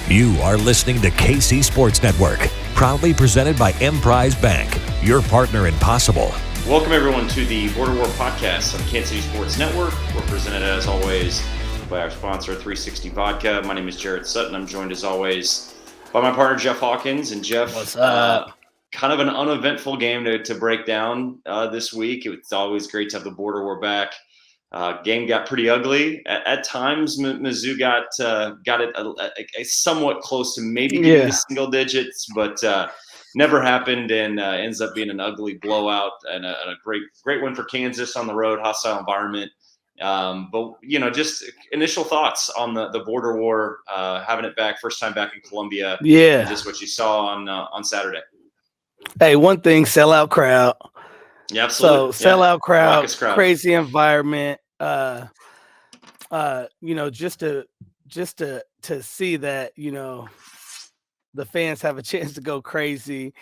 You are listening to KC Sports Network, proudly presented by Emprise Bank, your partner in possible. Welcome, everyone, to the Border War podcast on Kansas City Sports Network. We're presented, as always, by our sponsor, 360 Vodka. My name is Jarrett Sutton. I'm joined, as always, by my partner, Jeff Hawkins. And Jeff, what's up? Kind of an uneventful game to break down this week. It's always great to have the Border War back. Game got pretty ugly. At times, Mizzou got it somewhat close to maybe getting to single digits, but never happened, and ends up being an ugly blowout and a great win for Kansas on the road, hostile environment. But, just initial thoughts on the Border War, having it back, first time back in Columbia. Yeah. And just what you saw on Saturday. Hey, one thing, sellout crowd. Yeah, absolutely. So sellout crowd, crazy environment. Just to see that, the fans have a chance to go crazy.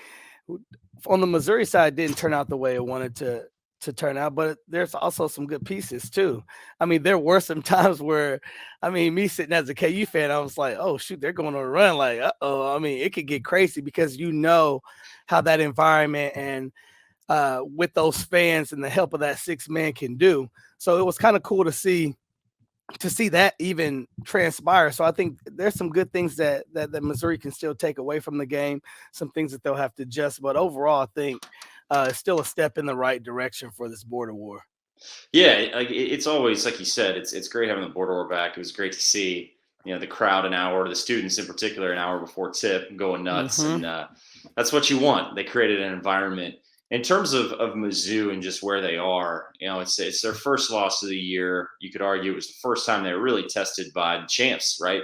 On the Missouri side, didn't turn out the way it wanted to turn out, but there's also some good pieces too. I mean, there were some times where, me sitting as a KU fan, I was like, oh shoot, they're going on a run. Like, it could get crazy because how that environment and with those fans and the help of that 6 man can do. So it was kind of cool to see that even transpire. So I think there's some good things that Missouri can still take away from the game, some things that they'll have to adjust. But overall, I think it's still a step in the right direction for this Border War. Yeah, it's always, like you said, it's great having the Border War back. It was great to see, the crowd the students in particular, an hour before tip going nuts. Mm-hmm. And that's what you want. They created an environment. In terms of Mizzou and just where they are, it's their first loss of the year. You could argue it was the first time they were really tested by the champs, right?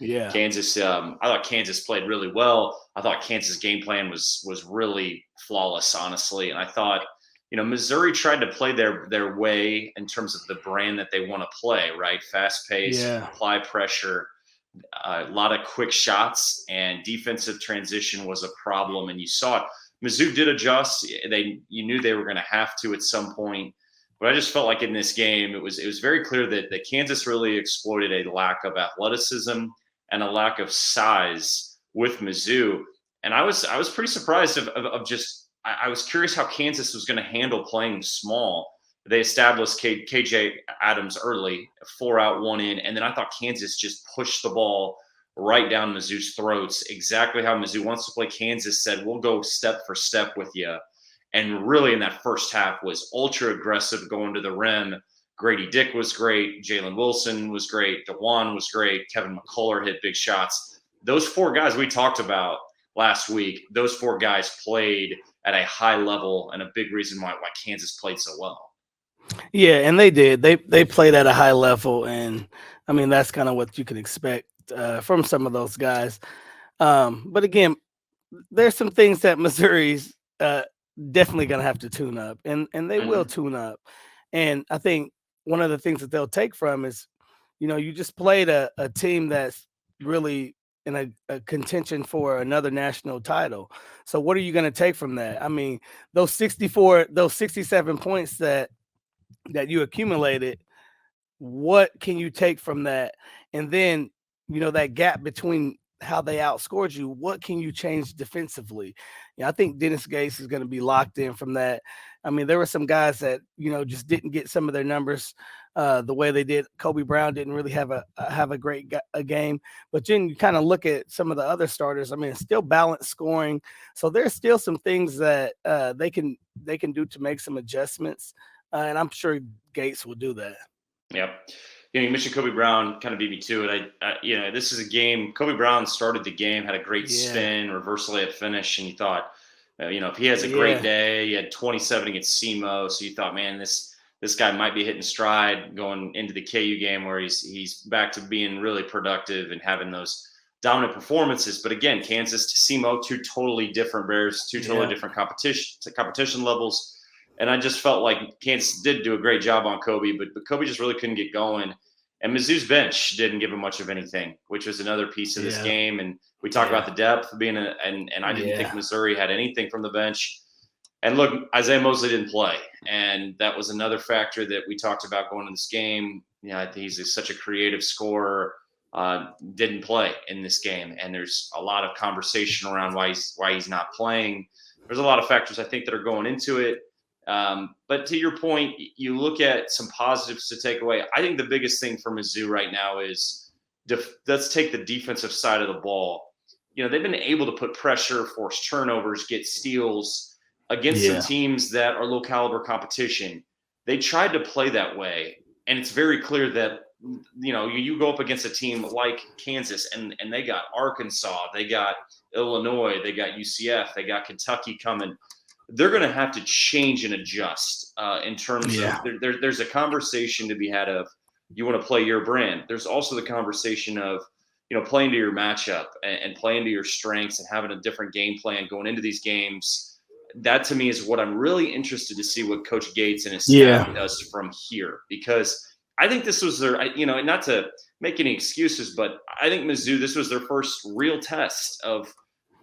Kansas. I thought Kansas played really well. I thought Kansas' game plan was really flawless, honestly. And I thought, Missouri tried to play their way in terms of the brand that they want to play, right? Fast pace, apply pressure, a lot of quick shots, and defensive transition was a problem. And you saw it. Mizzou did adjust. You knew they were going to have to at some point, but I just felt like in this game, it was very clear that Kansas really exploited a lack of athleticism and a lack of size with Mizzou. And I was pretty surprised I was curious how Kansas was going to handle playing small. They established KJ Adams early, 4 out, 1 in, and then I thought Kansas just pushed the ball right down Mizzou's throats, exactly how Mizzou wants to play. Kansas said, we'll go step for step with you. And really in that first half was ultra aggressive going to the rim. Grady Dick was great. Jalen Wilson was great. DeJuan was great. Kevin McCullough hit big shots. Those 4 guys we talked about last week, those 4 guys played at a high level, and a big reason why Kansas played so well. Yeah, and they did. They played at a high level, and that's kind of what you can expect from some of those guys. But again, there's some things that Missouri's definitely going to have to tune up, and they will tune up. And I think one of the things that they'll take from is, you just played a team that's really in a contention for another national title. So what are you going to take from that? Those 67 points that you accumulated, what can you take from that? And then, that gap between how they outscored you, what can you change defensively? I think Dennis Gates is going to be locked in from that. There were some guys that, just didn't get some of their numbers the way they did. Kobe Brown didn't really have a great game, but then you kind of look at some of the other starters. It's still balanced scoring. So there's still some things that they can do to make some adjustments. And I'm sure Gates will do that. Yep. You mentioned Kobe Brown, kind of beat me to it. This is a game. Kobe Brown started the game, had a great spin, reverse layup finish, and you thought, if he has a great day, he had 27 against SEMO, so you thought, man, this guy might be hitting stride going into the KU game where he's back to being really productive and having those dominant performances. But again, Kansas to SEMO, 2 totally different Bears, 2 totally different competition levels. And I just felt like Kansas did do a great job on Kobe, but Kobe just really couldn't get going. And Mizzou's bench didn't give him much of anything, which was another piece of this game. And we talked about the depth being and I didn't think Missouri had anything from the bench. And look, Isaiah Mosley didn't play. And that was another factor that we talked about going into this game. He's such a creative scorer. didn't play in this game, and there's a lot of conversation around why he's not playing. There's a lot of factors I think that are going into it. But to your point, you look at some positives to take away. I think the biggest thing for Mizzou right now is let's take the defensive side of the ball. They've been able to put pressure, force turnovers, get steals against some teams that are low caliber competition. They tried to play that way, and it's very clear that you go up against a team like Kansas, and they got Arkansas, they got Illinois, they got UCF, they got Kentucky coming. They're going to have to change and adjust in terms of there's a conversation to be had of you want to play your brand. There's also the conversation of playing to your matchup and playing to your strengths and having a different game plan going into these games. That to me is what I'm really interested to see what Coach Gates and his staff does from here, because I think this was their, not to make any excuses, but I think Mizzou, this was their first real test of,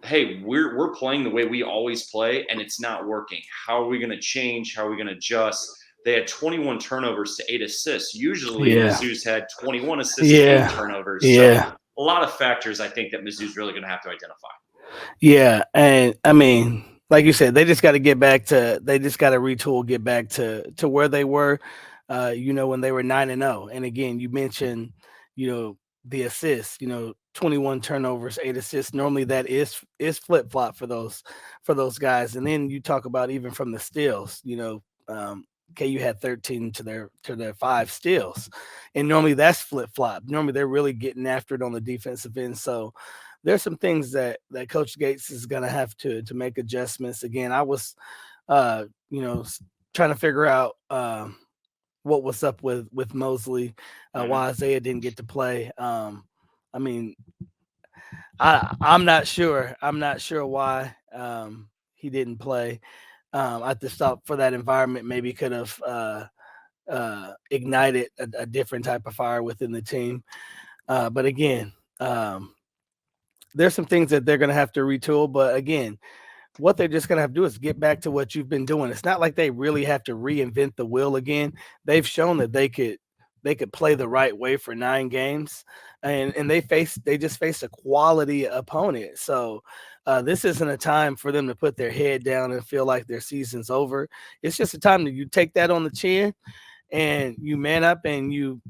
hey, we're playing the way we always play, and it's not working. How are we going to change? How are we going to adjust? They had 21 turnovers to 8 assists. Usually Mizzou's had 21 assists and 8 turnovers. So a lot of factors I think that Mizzou's really going to have to identify. Yeah, and I mean, like you said, they just got to retool, get back to where they were, when they were 9-0. And again, you mentioned, the assists, 21 turnovers, 8 assists. Normally that is flip flop for those guys. And then you talk about even from the steals, KU had 13 to their 5 steals, and normally that's flip flop. Normally they're really getting after it on the defensive end. So there's some things that Coach Gates is going to have to make adjustments. Again, I was, trying to figure out what was up with Mosley, why Isaiah didn't get to play. I mean, I'm not sure. I'm not sure why he didn't play. I just thought for that environment, maybe could have ignited a different type of fire within the team. But again, there's some things that they're going to have to retool. But again, what they're just going to have to do is get back to what you've been doing. It's not like they really have to reinvent the wheel again. They've shown that they could play the right way for 9 games, and they just faced a quality opponent. So this isn't a time for them to put their head down and feel like their season's over. It's just a time that you take that on the chin and you man up and you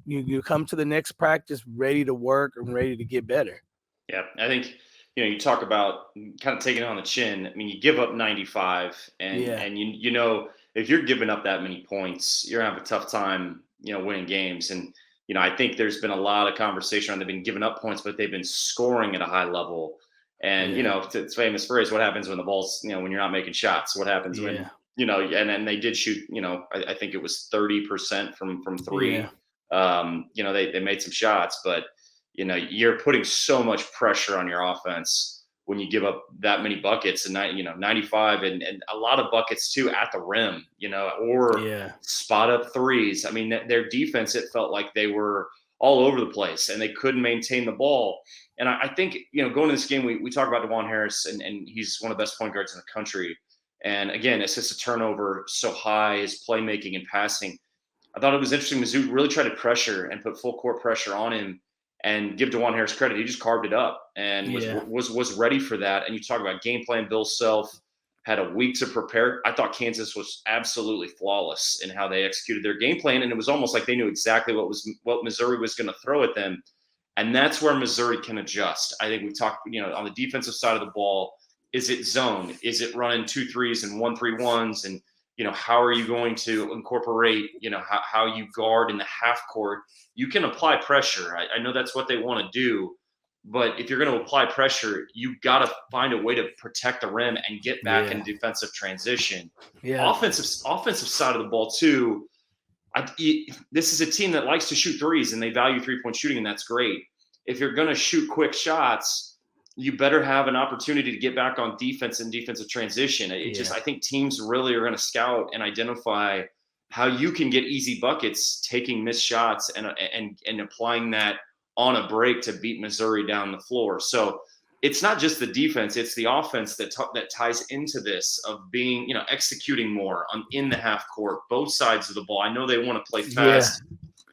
come to the next practice ready to work and ready to get better. Yeah, I think you talk about kind of taking it on the chin. I mean, you give up 95, and if you're giving up that many points, you're gonna have a tough time winning games. And I think there's been a lot of conversation on they've been giving up points, but they've been scoring at a high level. And it's famous phrase, what happens when the ball's when you're not making shots? What happens when and they did shoot I think it was 30% from 3. They made some shots, but you're putting so much pressure on your offense when you give up that many buckets, and 95 and a lot of buckets too at the rim, or spot up threes. I mean, their defense, it felt like they were all over the place and they couldn't maintain the ball. And I think, going to this game, we talk about DeJuan Harris, and he's one of the best point guards in the country. And again, it's just a turnover so high, his playmaking and passing. I thought it was interesting. Mizzou really tried to pressure and put full court pressure on him. And give DeJuan Harris credit, he just carved it up and was ready for that. And you talk about game plan. Bill Self had a week to prepare. I thought Kansas was absolutely flawless in how they executed their game plan, and it was almost like they knew exactly what Missouri was going to throw at them. And that's where Missouri can adjust. I think we talked, on the defensive side of the ball. Is it zone? Is it running 2 3s and 1 3 1s? And how are you going to incorporate, how you guard in the half court? You can apply pressure. I know that's what they want to do, but if you're going to apply pressure, you got to find a way to protect the rim and get back in defensive transition. Offensive side of the ball too. This is a team that likes to shoot threes and they value 3-point shooting, and that's great. If you're going to shoot quick shots, you better have an opportunity to get back on defense and defensive transition. I think teams really are going to scout and identify how you can get easy buckets, taking missed shots and applying that on a break to beat Missouri down the floor. So it's not just the defense, it's the offense that ties into this of being, executing more in the half court, both sides of the ball. I know they want to play fast.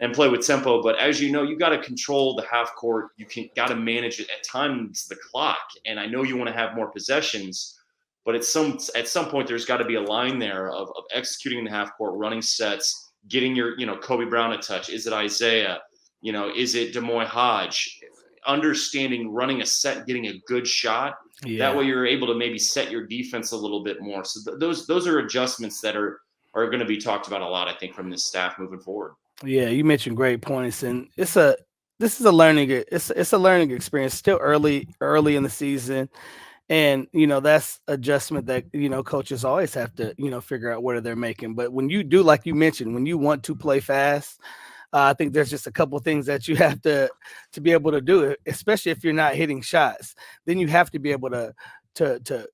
and play with tempo. But as you know, you got to control the half court. Got to manage it at times the clock. And I know you want to have more possessions, but at some point there's got to be a line there of executing the half court, running sets, getting your Kobe Brown a touch. Is it Isaiah? Is it Demoy Hodge? Understanding running a set, getting a good shot. Yeah. That way you're able to maybe set your defense a little bit more. So those are adjustments that are going to be talked about a lot, I think, from this staff moving forward. Yeah, you mentioned great points, and this is a learning experience. Still early in the season, and that's adjustment that coaches always have to figure out what they're making. But when you do, like you mentioned, when you want to play fast, I think there's just a couple things that you have to be able to do, especially if you're not hitting shots. Then you have to be able to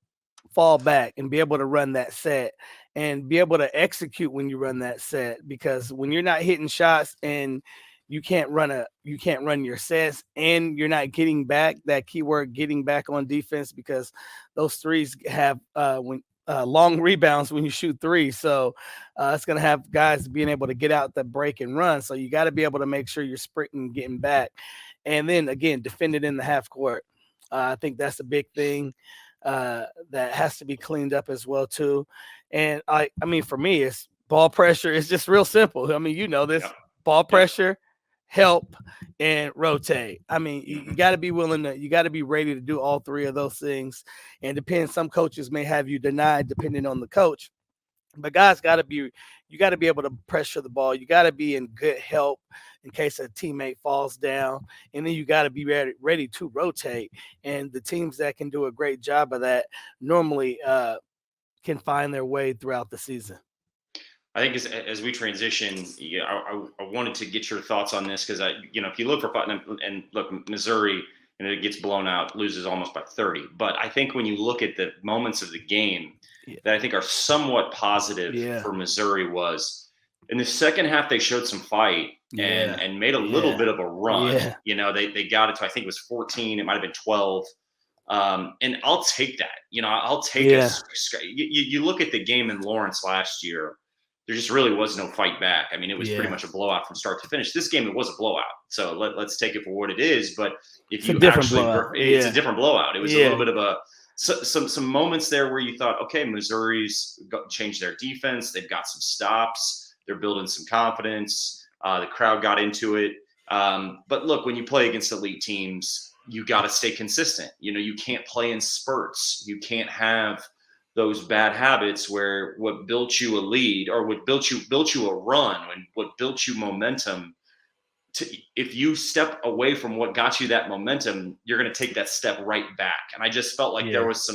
fall back and be able to run that set and be able to execute when you run that set, because when you're not hitting shots and you can't run your sets and you're not getting back, that keyword getting back on defense, because those threes have long rebounds when you shoot threes. So it's going to have guys being able to get out the break and run. So you got to be able to make sure you're sprinting, getting back. And then again, defend it in the half court. I think that's a big thing that has to be cleaned up as well too. And I mean, for me, it's ball pressure. It's just real simple. I mean, this ball pressure, help, and rotate. I mean, you got to be you got to be ready to do all three of those things. And some coaches may have you denied depending on the coach, but guys you got to be able to pressure the ball. You got to be in good help in case a teammate falls down. And then you got to be ready to rotate. And the teams that can do a great job of that normally can find their way throughout the season. I think as we transition, I wanted to get your thoughts on this, because if you look for and look, Missouri, it gets blown out, loses almost by 30. But I think when you look at the moments of the game that I think are somewhat positive for Missouri was in the second half, they showed some fight and made a little bit of a run. Yeah. They got it to, I think it was 14. It might have been 12. And I'll take that. I'll take it. You look at the game in Lawrence last year, there just really was no fight back. I mean, it was pretty much a blowout from start to finish. This game, it was a blowout. So let's take it for what it is. But if you actually, it's a different blowout. It was a little bit of some moments there where you thought, okay, Missouri's changed their defense. They've got some stops. They're building some confidence. The crowd got into it. But look, when you play against elite teams, you got to stay consistent. You can't play in spurts. You can't have those bad habits where what built you a lead or what built you a run and what built you momentum. If you step away from what got you that momentum, you're going to take that step right back. And I just felt like there was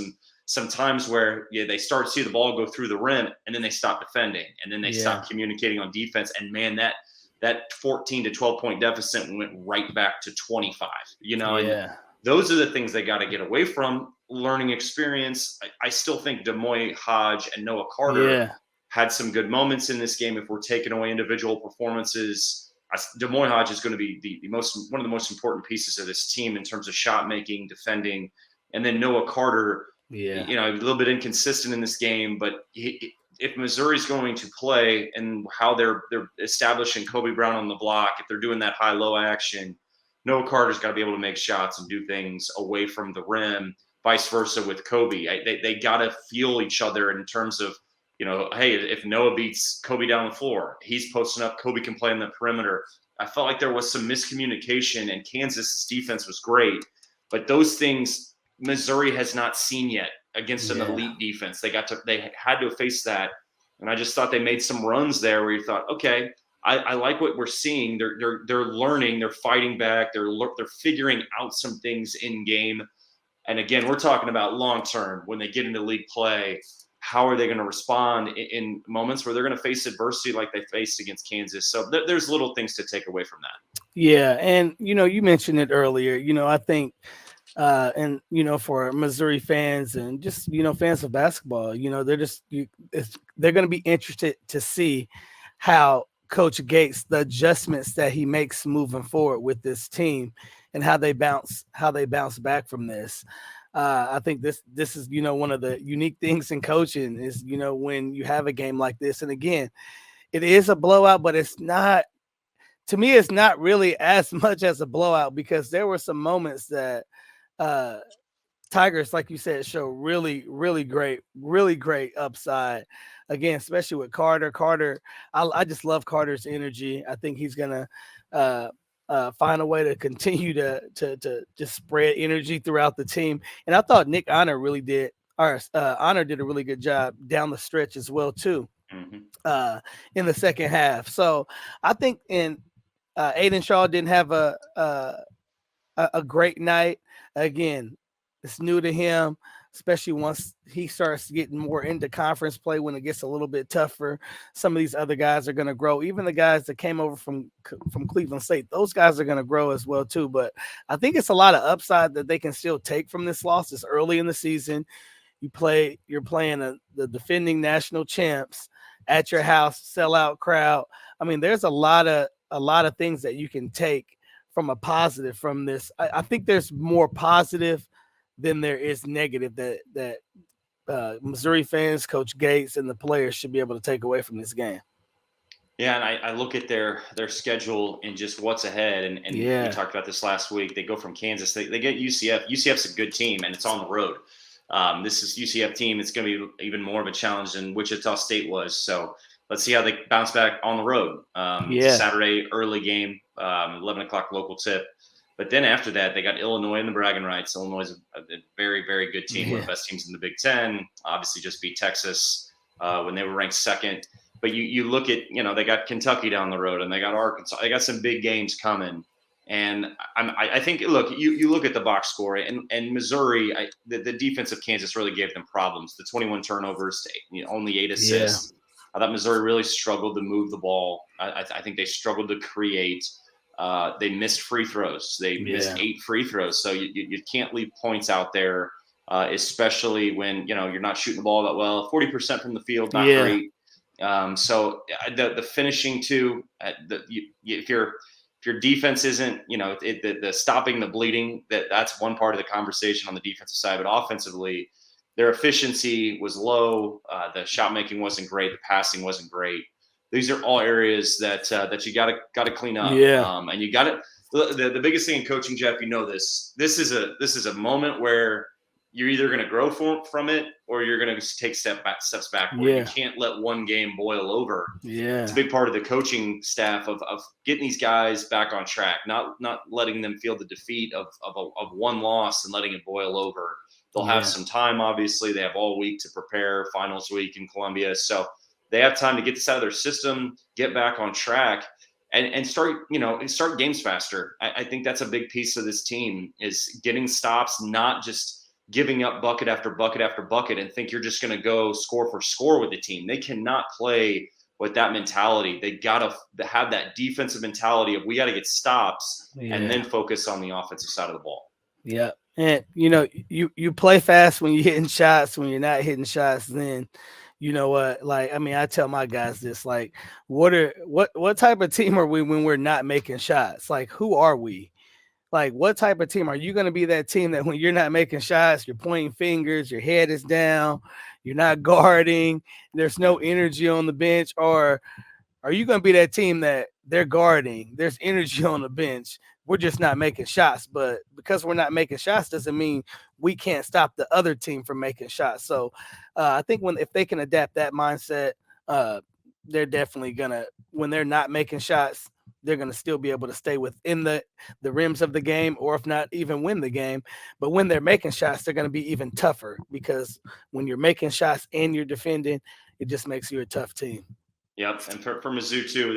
some times where they start to see the ball go through the rim and then they stop defending and then they stop communicating on defense. And man, that 14 to 12 point deficit went right back to 25, and those are the things they got to get away from. Learning experience. I still think Demoy Hodge and Noah Carter had some good moments in this game. If we're taking away individual performances, Demoy Hodge is going to be one of the most important pieces of this team in terms of shot making, defending, and then Noah Carter. A little bit inconsistent in this game, but if Missouri's going to play and how they're establishing Kobe Brown on the block, if they're doing that high-low action, Noah Carter's got to be able to make shots and do things away from the rim. Vice versa with Kobe. They got to feel each other in terms of, hey, if Noah beats Kobe down the floor, he's posting up, Kobe can play on the perimeter. I felt like there was some miscommunication, and Kansas's defense was great, but those things Missouri has not seen yet against an elite defense. They had to face that, and I just thought they made some runs there where you thought, okay, I like what we're seeing. They're learning, they're fighting back, they're figuring out some things in game. And again, we're talking about long term when they get into league play. How are they going to respond in moments where they're going to face adversity like they faced against Kansas? So there's little things to take away from that. Yeah, and you mentioned it earlier. I think, and for Missouri fans and just fans of basketball, they're going to be interested to see how Coach Gates, the adjustments that he makes moving forward with this team, and how they bounce back from this. I think this is one of the unique things in coaching is when you have a game like this, and again, it is a blowout, but it's not to me, it's not really as much as a blowout because there were some moments that Tigers, like you said, show really, really great upside. Again, especially with Carter. I just love Carter's energy. I think he's gonna find a way to continue to just spread energy throughout the team. And I thought Nick Honor really did. Honor did a really good job down the stretch as well too. In the second half. So I think Aiden Shaw didn't have a great night. Again, it's new to him, especially once he starts getting more into conference play when it gets a little bit tougher. Some of these other guys are going to grow. Even the guys that came over from Cleveland State, those guys are going to grow as well too. But I think it's a lot of upside that they can still take from this loss. It's early in the season. You're playing the defending national champs at your house, sellout crowd. I mean, there's a lot of things that you can take from a positive from this. I think there's more positive than there is negative that Missouri fans, Coach Gates, and the players should be able to take away from this game. Yeah, and I look at their schedule and just what's ahead, and we talked about this last week. They go from Kansas, they get UCF. UCF's a good team, and it's on the road. This is UCF team. It's going to be even more of a challenge than Wichita State was. So let's see how they bounce back on the road. Saturday early game, 11 o'clock local tip. But then after that, they got Illinois in the bragging rights. Illinois is a very, very good team, one of the best teams in the Big Ten. Obviously just beat Texas when they were ranked second. But you look at, they got Kentucky down the road, and they got Arkansas. They got some big games coming. And I think, look, you look at the box score, and Missouri, the defense of Kansas really gave them problems. The 21 turnovers, only 8 assists. I thought Missouri really struggled to move the ball. I think they struggled to create. They missed free throws. They missed 8 free throws. So you can't leave points out there, especially when you're not shooting the ball that well. 40% from the field, not great. So the finishing too. If your defense isn't, the stopping the bleeding, that's one part of the conversation on the defensive side. But offensively, their efficiency was low. The shot making wasn't great. The passing wasn't great. These are all areas that you got to clean up. And you got to. The biggest thing in coaching, Jeff, this is a moment where you're either going to grow from it or you're going to take steps backward. You can't let one game boil over. It's a big part of the coaching staff of getting these guys back on track, not letting them feel the defeat of one loss and letting it boil over. They'll have some time, obviously. They have all week to prepare, finals week in Columbia. So they have time to get this out of their system, get back on track, and start games faster. I think that's a big piece of this team is getting stops, not just giving up bucket after bucket after bucket and think you're just going to go score for score with the team. They cannot play with that mentality. They got to have that defensive mentality of we got to get stops and then focus on the offensive side of the ball. Yeah. And, you play fast when you're hitting shots. When you're not hitting shots, then you know what? Like, I mean, I tell my guys this, like, what type of team are we when we're not making shots? Like, who are we? Like, what type of team are you going to be? That team that when you're not making shots, you're pointing fingers, your head is down, you're not guarding, there's no energy on the bench? Or are you going to be that team that they're guarding, there's energy on the bench, we're just not making shots? But because we're not making shots doesn't mean we can't stop the other team from making shots. So I think if they can adapt that mindset, they're definitely going to, when they're not making shots, they're going to still be able to stay within the rims of the game, or if not even win the game. But when they're making shots, they're going to be even tougher, because when you're making shots and you're defending, it just makes you a tough team. Yep. And for Mizzou too,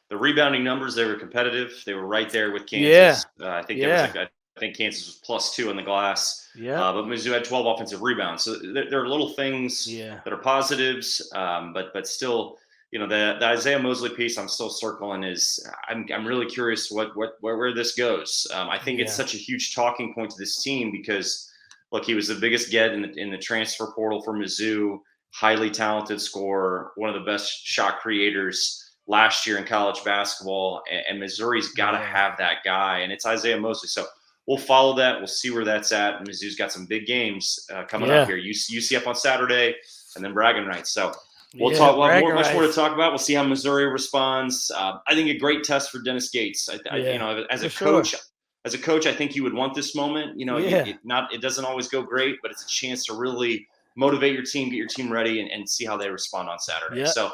the rebounding numbers, they were competitive. They were right there with Kansas. I think I think Kansas was +2 on the glass. But Mizzou had 12 offensive rebounds. So there are little things that are positives, but still, the Isaiah Mosley piece I'm still circling is I'm really curious where this goes. I think it's such a huge talking point to this team because, look, he was the biggest get in the transfer portal for Mizzou, highly talented scorer, one of the best shot creators last year in college basketball, and Missouri's got to have that guy, and it's Isaiah Mosley. So we'll follow that. We'll see where that's at. Mizzou's got some big games coming up here. UCF on Saturday, and then bragging rights. So We'll talk. We'll have much more to talk about. We'll see how Missouri responds. I think a great test for Dennis Gates. As a coach, I think you would want this moment. It doesn't always go great, but it's a chance to really motivate your team, get your team ready, and see how they respond on Saturday. Yep. So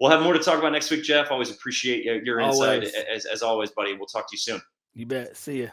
we'll have more to talk about next week, Jeff. Always appreciate your insight as always, buddy. We'll talk to you soon. You bet. See ya.